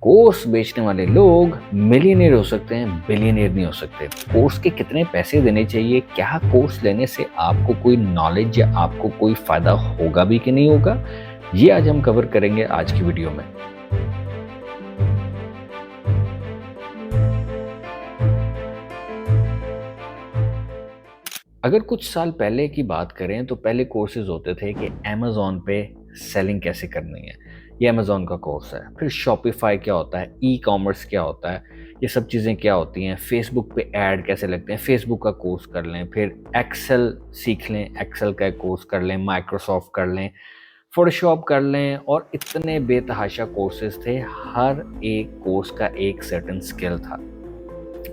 Course बेचने वाले लोग मिलियनेयर हो सकते हैं, बिलियनेयर नहीं हो सकते। कोर्स के कितने पैसे देने चाहिए, क्या कोर्स लेने से आपको कोई नॉलेज या आपको कोई फायदा होगा भी कि नहीं होगा, ये आज हम कवर करेंगे आज की वीडियो में। अगर कुछ साल पहले की बात करें तो पहले कोर्सेज होते थे कि अमेज़न पे सेलिंग कैसे करनी है, ये अमेज़न का कोर्स है। फिर शॉपिफाई क्या होता है, ई कॉमर्स क्या होता है, ये सब चीज़ें क्या होती हैं, फेसबुक पे ऐड कैसे लगते हैं, फेसबुक का कोर्स कर लें। फिर एक्सेल सीख लें, एक्सेल का कोर्स कर लें, माइक्रोसॉफ्ट कर लें, फोटोशॉप कर लें, और इतने बेतहाशा कोर्सेज थे। हर एक कोर्स का एक सर्टेन स्किल था।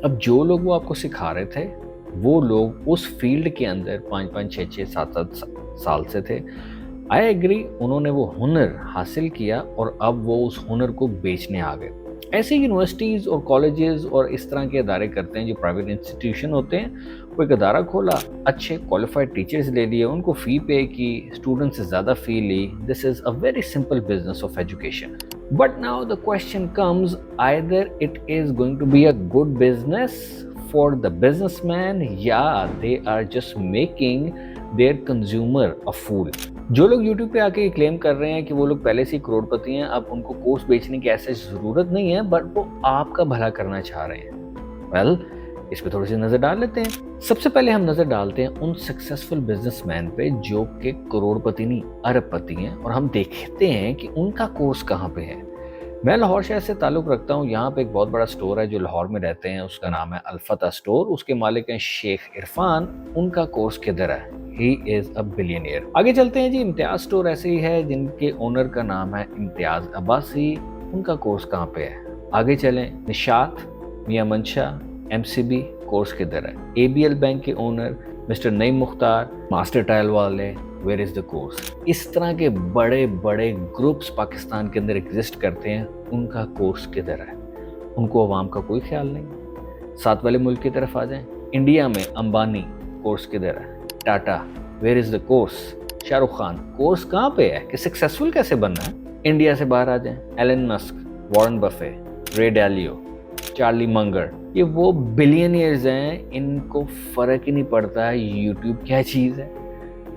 अब जो लोग वो आपको सिखा रहे थे वो लोग उस फील्ड के अंदर 5-5, 6-6, 7-7 साल से थे। आई एग्री, उन्होंने वो हुनर हासिल किया और अब वो उस हुनर को बेचने आ गए। ऐसे यूनिवर्सिटीज़ और कॉलेजेस और इस तरह के अदारे करते हैं, जो प्राइवेट इंस्टीट्यूशन होते हैं। वो एक अदारा खोला, अच्छे क्वालिफाइड टीचर्स ले लिए, उनको फ़ी पे की, स्टूडेंट से ज़्यादा फ़ी ली। This is a very simple business of education. But now the question comes, either it is going to be a good business for the businessman, या they are just making their consumer a fool। जो लोग YouTube पे आके claim कर रहे हैं कि वो लोग पहले से ही करोड़पति हैं, अब उनको कोर्स बेचने की ऐसे ज़रूरत नहीं है, बट वो आपका भला करना चाह रहे हैं। वेल, इस पे थोड़ी सी नज़र डाल लेते हैं। सबसे पहले हम नज़र डालते हैं उन सक्सेसफुल बिजनेसमैन पे जो कि करोड़पति नहीं अरबपति हैं, और हम देखते हैं कि उनका कोर्स कहाँ पे है। मैं लाहौर शहर से ताल्लुक़ रखता हूँ। यहाँ पे एक बहुत बड़ा स्टोर है जो लाहौर में रहते हैं, उसका नाम है अल-फतह स्टोर। उसके मालिक हैं शेख इरफान। उनका कोर्स किधर है? He is a billionaire. आगे चलते हैं जी। इम्तियाज़ स्टोर ऐसे ही है जिनके ओनर का नाम है इम्तियाज़ अब्बासी। उनका कोर्स कहाँ पे है? आगे चलें, निशात, मियां मंशा, MCB, कोर्स किधर है? ABL बैंक के owner mister Naeem Mukhtar, master tile वाले, वेयर इज़ द कोर्स? इस तरह के बड़े बड़े ग्रुप्स पाकिस्तान के अंदर एग्जिस्ट करते हैं, उनका कोर्स किधर है? उनको अवाम का कोई ख्याल नहीं। साथ वाले मुल्क की तरफ आ जाएं, इंडिया में अंबानी, कोर्स किधर है? Tata, where is the course? Shahrukh Khan, course कहाँ पे है कि सक्सेसफुल कैसे बनना है? इंडिया से बाहर आ जाएं, एलन मस्क, वॉरेन बफे, रे डालियो, चार्ली मंगर, ये वो बिलियनियर्स हैं, इनको फ़र्क ही नहीं पड़ता यूट्यूब क्या चीज़ है,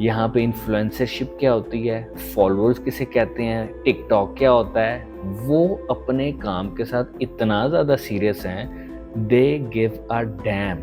यहाँ पे इन्फ्लुएंसरशिप क्या होती है, फॉलोअर्स किसे कहते हैं, टिकटॉक क्या होता है। वो अपने काम के साथ इतना ज़्यादा सीरियस हैं, दे गिव अ डैम।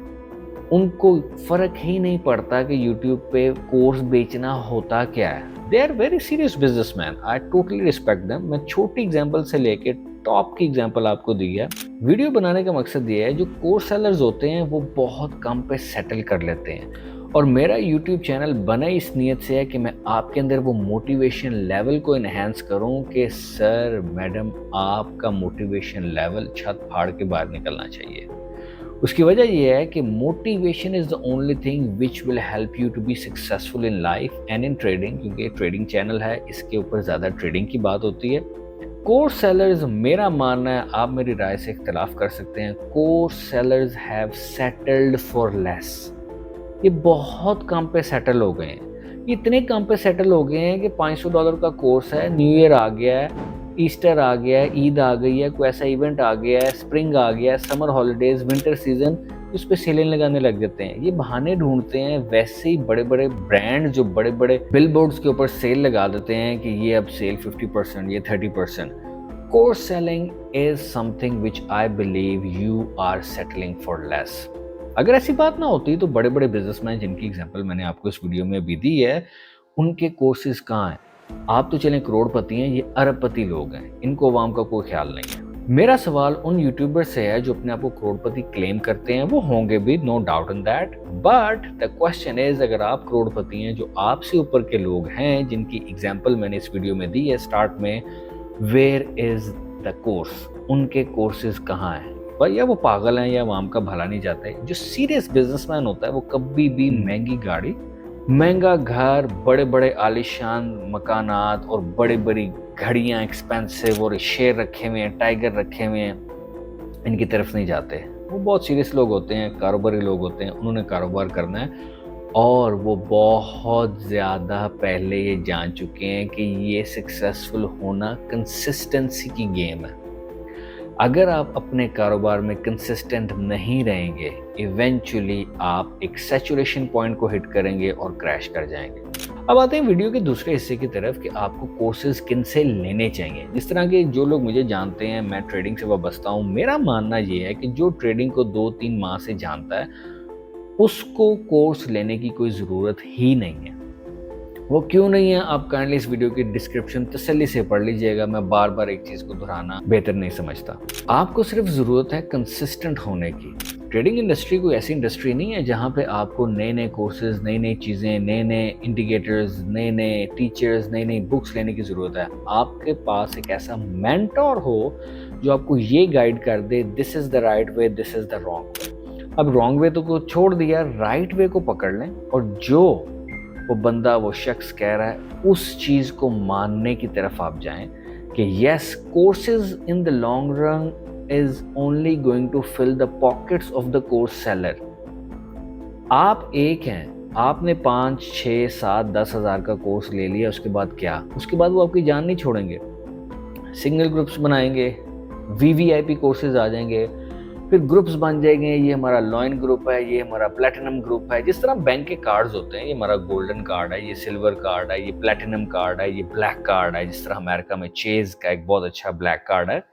उनको फ़र्क ही नहीं पड़ता कि यूट्यूब पे कोर्स बेचना होता क्या है। They are very serious businessman. I totally respect them. मैं छोटी एग्जांपल से लेके टॉप की एग्जांपल आपको दी है। वीडियो बनाने का मकसद ये है, जो कोर्स सेलर्स होते हैं वो बहुत कम पे सेटल कर लेते हैं, और मेरा यूट्यूब चैनल बना इस नीयत से है कि मैं आपके अंदर वो मोटिवेशन लेवल को इन्हेंस करूं कि सर मैडम, आपका मोटिवेशन लेवल छत फाड़ के बाहर निकलना चाहिए। उसकी वजह यह है कि motivation is the only thing which will help you to be successful in life and in trading, क्योंकि ट्रेडिंग चैनल है, इसके ऊपर ज़्यादा ट्रेडिंग की बात होती है। कोर्स सेलर्स, मेरा मानना है, आप मेरी राय से इख्तलाफ कर सकते हैं, course sellers have settled for less. ये बहुत कम पे सेटल हो गए हैं। इतने कम पे सेटल हो गए हैं कि $500 का कोर्स है, न्यू ईयर आ गया है, ईस्टर आ गया है, ईद आ गई है, कोई ऐसा इवेंट आ गया है, स्प्रिंग आ गया है, समर हॉलीडेज, विंटर सीजन, उस पर सेलें लगाने लग जाते हैं। ये बहाने ढूंढते हैं। वैसे ही बड़े बड़े ब्रांड जो बड़े बड़े बिल बोर्ड्स के ऊपर सेल लगा देते हैं कि ये अब सेल 50%, ये 30%। Course selling is something which I believe you are settling for less. अगर ऐसी बात ना होती तो बड़े बड़े बिजनेसमैन, जिनकी एग्जांपल मैंने आपको इस वीडियो में भी दी है, उनके कोर्सेज कहाँ हैं? आप तो चलें करोड़पति हैं, ये अरबपति लोग हैं, इनको अवाम का कोई ख्याल नहीं है। मेरा सवाल उन यूट्यूबर से है जो अपने आप को करोड़पति क्लेम करते हैं। वो होंगे भी, no doubt in that, but the question is, अगर आप करोड़पति हैं, जो आपसे ऊपर के लोग हैं, जिनकी एग्जांपल मैंने इस वीडियो में दी है स्टार्ट में, वेयर इज द कोर्स? उनके कोर्सेज कहाँ हैं? या वो पागल हैं या अवाम का भला नहीं चाहते। जो सीरियस बिजनेसमैन होता है वो कभी भी महंगी गाड़ी, महंगा घर, बड़े बड़े आलीशान मकानात और बड़ी बड़ी घड़ियाँ एक्सपेंसिव और शेर रखे हुए हैं, टाइगर रखे हुए हैं, इनकी तरफ नहीं जाते। वो बहुत सीरियस लोग होते हैं, कारोबारी लोग होते हैं, उन्होंने कारोबार करना है, और वो बहुत ज़्यादा पहले ये जान चुके हैं कि ये सक्सेसफुल होना कंसिस्टेंसी की गेम है। अगर आप अपने कारोबार में कंसिस्टेंट नहीं रहेंगे, इवेंचुअली आप एक सैचुरेशन पॉइंट को हिट करेंगे और क्रैश कर जाएंगे। अब आते हैं वीडियो के दूसरे हिस्से की तरफ कि आपको कोर्सेज किन से लेने चाहिए। जिस तरह के जो लोग मुझे जानते हैं, मैं ट्रेडिंग से वाबस्ता हूँ, मेरा मानना ये है कि जो ट्रेडिंग को 2-3 माह से जानता है उसको कोर्स लेने की कोई ज़रूरत ही नहीं है। वो क्यों नहीं है, आप काइंडली इस वीडियो की डिस्क्रिप्शन तसल्ली से पढ़ लीजिएगा। मैं बार बार एक चीज़ को दोहराना बेहतर नहीं समझता। आपको सिर्फ ज़रूरत है कंसिस्टेंट होने की। ट्रेडिंग इंडस्ट्री कोई ऐसी इंडस्ट्री नहीं है जहाँ पे आपको नए नए कोर्सेज, नई नई चीज़ें, नए नए इंडिकेटर्स, नए नए टीचर्स, नई नई बुक्स लेने की ज़रूरत है। आपके पास एक ऐसा मेंटोर हो जो आपको ये गाइड कर दे, this is the right way, this is the wrong way. अब रॉन्ग वे तो को छोड़ दिया, राइट वे को पकड़ लें और जो वो बंदा, वो शख्स कह रहा है, उस चीज़ को मानने की तरफ आप जाएं कि yes, courses in the long run is only going to fill the pockets of the course seller. आप एक हैं, आपने 5, 6, 7, 10 हज़ार का कोर्स ले लिया, उसके बाद क्या? उसके बाद वो आपकी जान नहीं छोड़ेंगे। सिंगल ग्रुप्स बनाएंगे, VVIP कोर्सेज आ जाएंगे, फिर ग्रुप्स बन जाएंगे, ये हमारा लॉइन ग्रुप है, ये हमारा प्लैटिनम ग्रुप है। जिस तरह बैंक के कार्ड्स होते हैं, ये हमारा गोल्डन कार्ड है, ये सिल्वर कार्ड है, ये प्लैटिनम कार्ड है, ये ब्लैक कार्ड है। जिस तरह अमेरिका में चेज का एक बहुत अच्छा ब्लैक कार्ड है।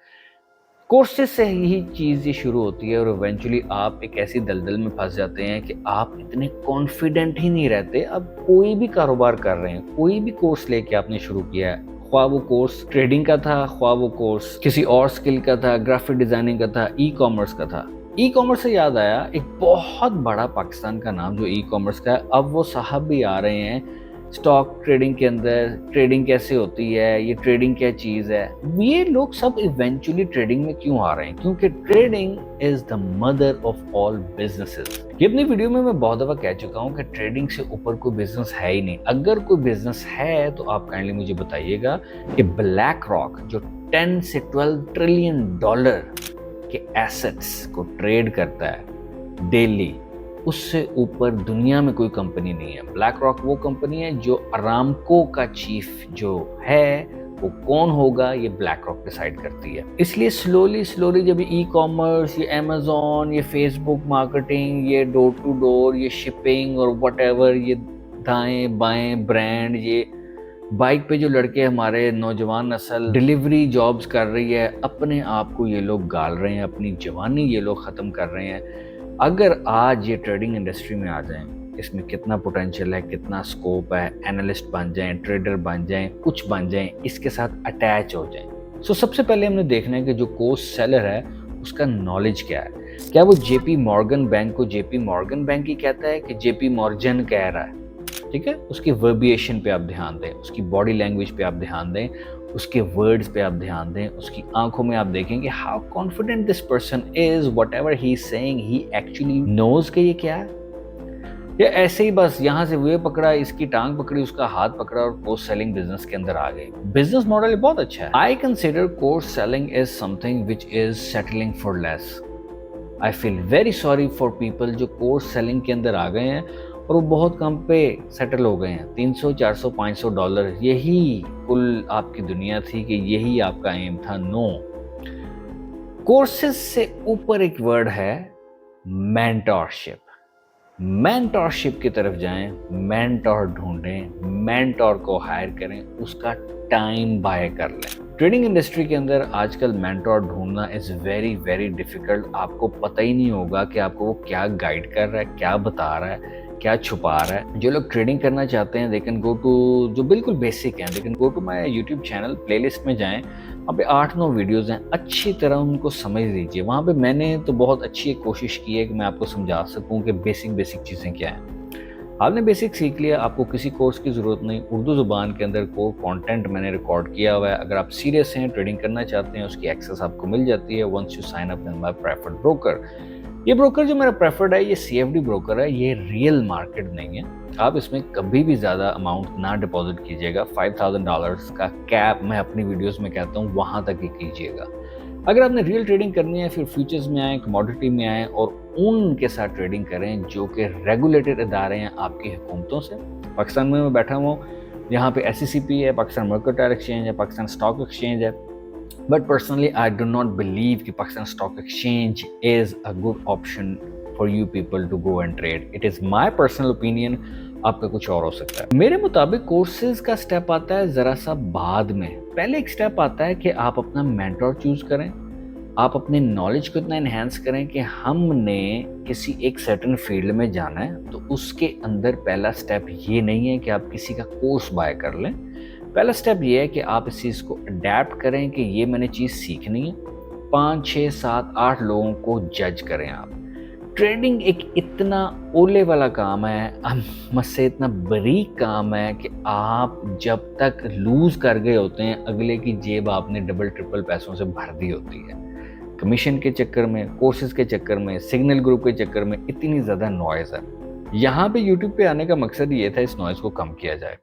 कोर्सेज से ही चीज़ ये शुरू होती है और इवेंचुअली आप एक ऐसी दलदल में फंस जाते हैं कि आप इतने कॉन्फिडेंट ही नहीं रहते। अब कोई भी कारोबार कर रहे हैं, कोई भी कोर्स लेके आपने शुरू किया है, ख्वाह वो कोर्स ट्रेडिंग का था, ख्वाह वो कोर्स किसी और स्किल का था, ग्राफिक डिजाइनिंग का था, ई-कॉमर्स का था। ई-कॉमर्स से याद आया, एक बहुत बड़ा पाकिस्तान का नाम जो ई-कॉमर्स का है, अब वो साहब भी आ रहे हैं स्टॉक ट्रेडिंग के अंदर। ट्रेडिंग कैसे होती है, ये ट्रेडिंग क्या चीज़ है, ये लोग सब इवेंचुअली ट्रेडिंग में क्यों आ रहे हैं? क्योंकि trading is the mother of all businesses. ये अपनी वीडियो में मैं बहुत दफ़ा कह चुका हूँ कि ट्रेडिंग से ऊपर कोई बिजनेस है ही नहीं। अगर कोई बिजनेस है तो आप काइंडली मुझे बताइएगा कि ब्लैक रॉक जो 10 से 12 ट्रिलियन डॉलर के एसेट्स को ट्रेड करता है डेली, उससे ऊपर दुनिया में कोई कंपनी नहीं है। ब्लैक रॉक वो कंपनी है जो अरामको का चीफ जो है वो कौन होगा, ये ब्लैक रॉक डिसाइड करती है। इसलिए स्लोली जब ई कॉमर्स, ये अमेजोन, ये फेसबुक मार्केटिंग, ये डोर टू डोर, ये शिपिंग और व्हाटएवर, ये दाएं बाएं ब्रांड, ये बाइक पे जो लड़के हमारे नौजवान नस्ल डिलीवरी जॉब्स कर रही है, अपने आप को ये लोग गाल रहे हैं, अपनी जवानी ये लोग ख़त्म कर रहे हैं। अगर आज ये ट्रेडिंग इंडस्ट्री में आ जाएं, इसमें कितना पोटेंशियल है, कितना स्कोप है, एनालिस्ट बन जाएं, ट्रेडर बन जाएं, कुछ बन जाएं, इसके साथ अटैच हो जाएं। सो सबसे पहले हमने देखना है कि जो कोर्स सेलर है उसका नॉलेज क्या है। क्या वो JP मॉर्गन बैंक को JP मॉर्गन बैंक ही कहता है कि JP मॉर्गन कह रहा है? ठीक है, उसकी वर्बिएशन पे आप ध्यान दें, उसकी बॉडी लैंग्वेज पे आप ध्यान दें, उसके वर्ड्स पे आप ध्यान दें, उसकी आंखों में आप देखेंगे how confident this person is, whatever he is saying he actually knows कि ये क्या है, या ऐसे ही बस यहाँ से वे पकड़ा, इसकी टांग पकड़ी, उसका हाथ पकड़ा और कोर्स सेलिंग बिजनेस के अंदर आ गए। बिजनेस मॉडल बहुत अच्छा है। I consider course selling is something which is settling for less. I feel very sorry for people जो कोर्स सेलिंग के अंदर आ गए हैं और वो बहुत कम पे सेटल हो गए हैं। 300, 400, 500 डॉलर, यही कुल आपकी दुनिया थी कि यही आपका एम था। नो, कोर्सेज से ऊपर एक वर्ड है मेंटोरशिप। मेंटोरशिप की तरफ जाएं, मेंटोर ढूंढें, मेंटोर को हायर करें, उसका टाइम बाय कर लें। ट्रेडिंग इंडस्ट्री के अंदर आजकल मेंटोर ढूंढना इज़ वेरी वेरी डिफिकल्ट। आपको पता ही नहीं होगा कि आपको वो क्या गाइड कर रहा है, क्या बता रहा है, क्या छुपा रहा है। जो लोग ट्रेडिंग करना चाहते हैं दे कैन गो टू, जो बिल्कुल बेसिक हैं, they can go to my YouTube channel, playlist में जाएं, वहाँ पे 8-9 वीडियोस हैं, अच्छी तरह उनको समझ लीजिए। वहाँ पे मैंने तो बहुत अच्छी एक कोशिश की है कि मैं आपको समझा सकूँ कि बेसिक चीज़ें क्या हैं। आपने बेसिक सीख लिया, आपको किसी कोर्स की ज़रूरत नहीं। उर्दू ज़ुबान के अंदर को कंटेंट मैंने रिकॉर्ड किया हुआ है। अगर आप सीरियस हैं, ट्रेडिंग करना चाहते हैं, उसकी एक्सेस आपको मिल जाती है once you sign up with my preferred broker. ये ब्रोकर जो मेरा प्रेफर्ड है, ये CFD ब्रोकर है, ये रियल मार्केट नहीं है। आप इसमें कभी भी ज़्यादा अमाउंट ना डिपॉजिट कीजिएगा। $5000 का कैप मैं अपनी वीडियोस में कहता हूँ, वहाँ तक ही कीजिएगा। अगर आपने रियल ट्रेडिंग करनी है, फिर फ्यूचर्स में आए, कमोडिटी में आए और उनके साथ ट्रेडिंग करें जो कि रेगुलेटेड इदारे हैं आपकी हुकूमतों से। पाकिस्तान में मैं बैठा हुआ हूँ, यहाँ पे SCCP है, पाकिस्तान मर्केंटाइल एक्सचेंज है, पाकिस्तान स्टॉक एक्सचेंज है, But personally, I do not believe कि Pakistan Stock Exchange is a good option for you people to go and trade. It is my personal opinion. आपका कुछ और हो सकता है। मेरे मुताबिक कोर्सेज का स्टेप आता है ज़रा सा बाद में। पहले एक स्टेप आता है कि आप अपना मेंटर चूज करें, आप अपने नॉलेज को इतना इन्हेंस करें कि हमने किसी एक सर्टेन फील्ड में जाना है, तो उसके अंदर पहला स्टेप ये नहीं है कि आप किसी का कोर्स बाय कर लें। पहला स्टेप ये है कि आप इस चीज़ को अडेप्ट करें कि ये मैंने चीज़ सीखनी है। 5, 6, 7, 8 लोगों को जज करें आप। ट्रेडिंग एक इतना ओले वाला काम है, मुझसे इतना बारीक काम है कि आप जब तक लूज़ कर गए होते हैं, अगले की जेब आपने डबल ट्रिपल पैसों से भर दी होती है। कमीशन के चक्कर में, कोर्सेज के चक्कर में, सिग्नल ग्रुप के चक्कर में इतनी ज़्यादा नॉइज़ है। यहाँ पे यूट्यूब पे आने का मकसद ये था इस नॉइज़ को कम किया जाए।